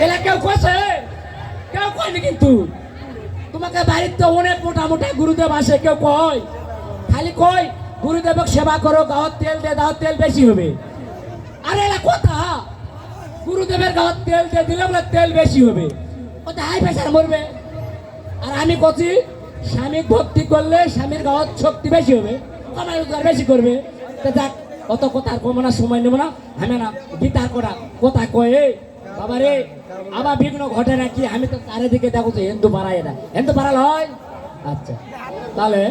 এলা কেউ কছে কেউ কয়নি কিন্তু তোমাকে বাড়িতে অনেক মোটা মোটা গুরুদেব আসে কেউ কয় খালি কয় গুরুদেবক সেবা করো গাওয়ার তেল দে দাও তেল বেশি হবে আরে এলা কথা গুরুদেবের গাওয়ার তেল দিয়ে দিলে বলে তেল বেশি হবে ওটা হাই প্রেশার মরবে আর আমি কছি স্বামী ভক্তি করলে স্বামীর গাওয়ার শক্তি বেশি হবে কামাই রোজগার বেশি করবে তো দেখ অত কথা আর কমো না সময় নেবো না আমি না গীতার কথা কয়ে বাবা রে আবার বিঘ্ন ঘটে নাকি আমি তো চারিদিকে দেখো তো হিন্দু পাড়া এটা হিন্দু পাড়া হয় আচ্ছা তাহলে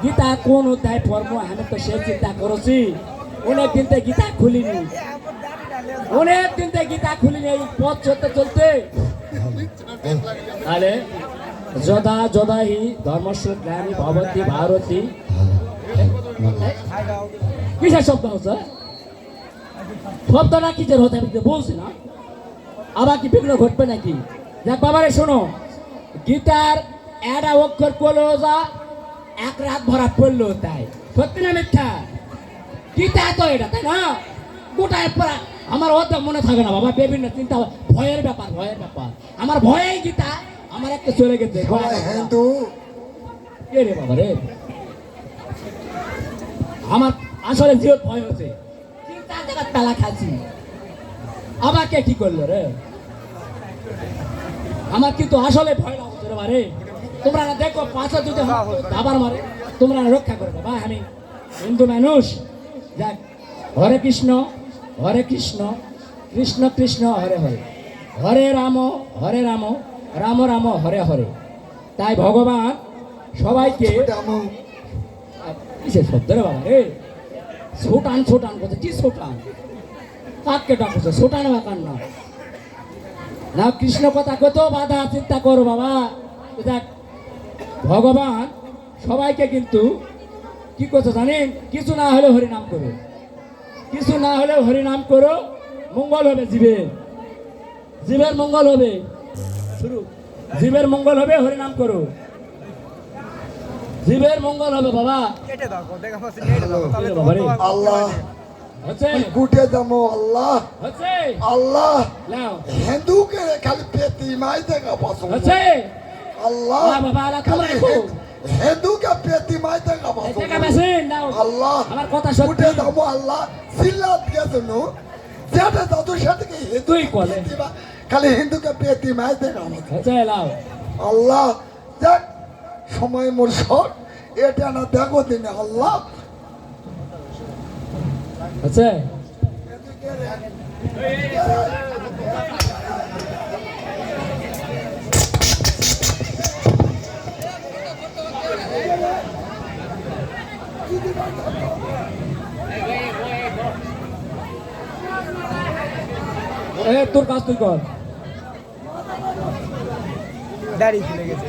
গীতা কোন অধ্যায় পড়বো আমি তো সে চিন্তা করেছি অনেক দিন থেকে গীতা খুলিনি এই পথ চলতে চলতে তাহলে যদা যদাহি ধর্মস্ব জ্ঞানী ভবতী ভারতী কিসের শব্দ হচ্ছে শব্দটা কি যে হতে বলছি না আবার কি বিঘ্ন ঘটবে নাকি দেখ বাবারে শোনো গীতার একটা অক্ষর করলো যা এক রাত ভরা পড়লো তাই সত্যি না মিথ্যা গীতা তো এটা তাই না গোটায় পড়া আমার অর্ধেক মনে থাকে না বাবা বিভিন্ন চিন্তা ভয়ের ব্যাপার আমার ভয়েই গীতা আমার একটা চলে গেছে হিন্দু কে রে বাবা রে আমার আসলে জীবন ভয় হচ্ছে চিন্তা জায়গা তালা খাচ্ছি আমাকে কি করলো রে আমার কিন্তু আসলে ভয় লাগছে রে বারে তোমরা না দেখো পাঁচা যদি আবার মারে তোমরা রক্ষা করে দেবা আমি হিন্দু মানুষ যাক হরে কৃষ্ণ কৃষ্ণ কৃষ্ণ হরে হরে হরে রাম রাম রাম হরে হরে তাই ভগবান সবাইকে কিসের শব্দ রে বাবা রে ছোটান করছে কি ছোটান কাককে ডাকছে ছোটান বাকান না কৃষ্ণ কথা কত বাধা চিন্তা করো বাবা দেখ ভগবান সবাইকে কিন্তু কি করছে জানেন কিছু না হলে হরিনাম করো মঙ্গল হবে জীবের মঙ্গল হবে জীবের মঙ্গল হবে হরিনাম করো জীবের মঙ্গল হবে বাবা আল্লাহ হচ্ছে কুটে দামো আল্লাহ হচ্ছে আল্লাহ নাও হিন্দুকে খালি পেতি মাই দেখা পছন্দ হচ্ছে আল্লাহ বাবা আল্লাহ তোমরা দেখো হিন্দুকে পেতি মাই দেখা পছন্দ এটা মেশিন নাও আল্লাহ আমার কথা সত্যি কুটে দামো আল্লাহ সিল্লাত গেছন যেটা দাদু সেটাকে তুই বলে খালি হিন্দুকে পেতি মাই দেখা হচ্ছে লাও আল্লাহ দেখ সময় মোর শট এটা না দেখো দিনে আল্লাহ হচ্ছে তোর কাজ তুই কর দাড়ি খুলে গেছে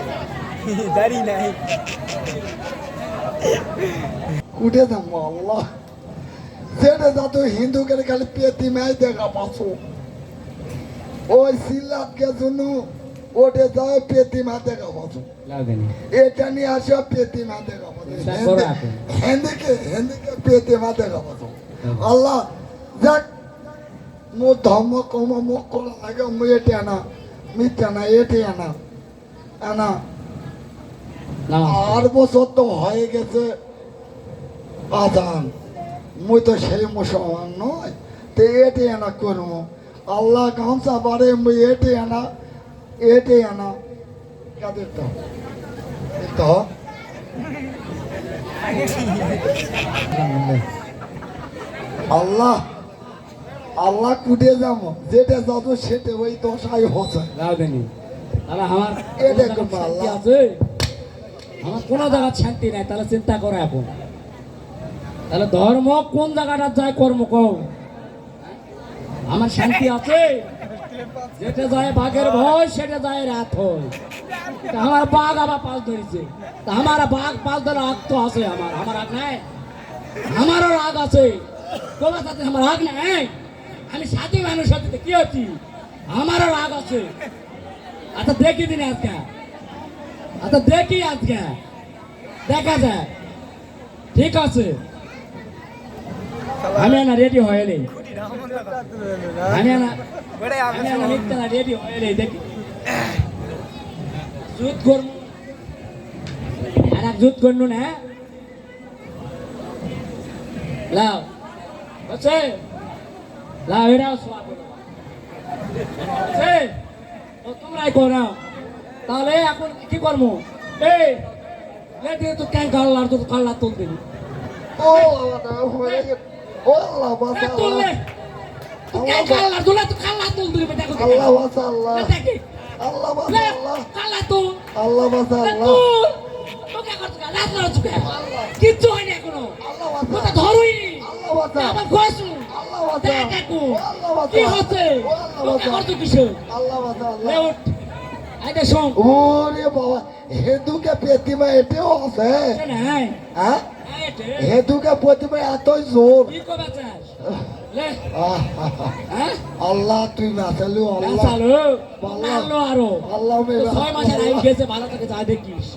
দাড়ি নাই কুটে দাম আল্লাহ যেটা দাদু হিন্দুকে খালি পেতি মাই দেখা পাচ্ছ ওই সিল্লাত গেছন ওটে যায় পেতি মা দেখা পাচ্ছ এটা নিয়ে আসে পেতি মা দেখা পাচ্ছ হিন্দিকে পেতি মা দেখা পাচ্ছ আল্লাহ দেখ মো ধর্ম কম মুখ করা লাগে মু এটে আনা মিথ্যা না এটে আনা আনা 8 বছর তো হয়ে গেছে আজান মুই তো সেই মুসলমান নয় তো এটে আনা করবো আল্লাহ গামছা বাড়ে মুই এটে আনা কাদের তো আল্লাহ আল্লাহ কুটে যাবো যেটা যত সেটা ওই দশাই হচ্ছে আমার এটা করবো আল্লাহ আছে আমার কোনো জায়গায় শান্তি নাই তাহলে চিন্তা করো এখন তাহলে ধর্ম কোন জায়গাটা যায় কর্ম কও আমার শান্তি আছে যেটা যায় বাঘের ভয় সেটা যায় রাত হয় আমার বাঘ আবার পাল ধরেছে তা আমার বাঘ পাল ধরে রাগ তো আছে আমার রাগ নাই আমারও রাগ আছে তোমার সাথে আমার রাগ নাই আমি সাথী মানুষের সাথে কি হচ্ছি আমারও রাগ আছে আচ্ছা দেখি দিন আজকে দেখা যায় ঠিক আছে আমি না রেডি হয়নি আমি না ওটাই আমি আমি এখন মিথ্যা রেডি হয়ে রে দেখি জুত করবো আর এক জুত করবো না হ্যাঁ লাও হচ্ছে লাও এরাও সোয়া করবো হচ্ছে ও তোমরাই করো তাহলে এখন কি করবো এই লেটে তো ক্যাং কাল্লার তো কাল্লা তুল দিবি ও আল্লাহ হয়ে গেছে ও আল্লাহ বাসা তুললে ক্যাং কাল্লার তুলে তো কাল্লা তুল দিবি দেখো আল্লাহ বাসা আল্লাহ দেখি আল্লাহ বাসা আল্লাহ কাল্লা তুল আল্লাহ বাসা আল্লাহ তোকে করতে গেল রাত রাত চুকে কিচ্ছু হয়নি এখনো আল্লাহ তোকে বাসা ধরুই আল্লাহ বাসা আমার ঘষু আল্লাহ বাসা দেখো আল্লাহ বাসা কি হচ্ছে তোকে করতে কিসে আল্লাহ বাসা আল্লাহ লে উঠ আইটা শোন ওরে বাবা হেদুকে প্রতিমা এটাও আছে না হ্যাঁ হ্যাঁ এটে হেদুকে প্রতিমা এতই জোর কি কবে চাস লে আহ, হ্যাঁ আল্লাহ তুই বাঁচালু আল্লাহ চালো আল্লাহ আল্লাহ আরো আল্লাহ তো 6 মাসের আইন গেছে ভালো থেকে যা দেখিস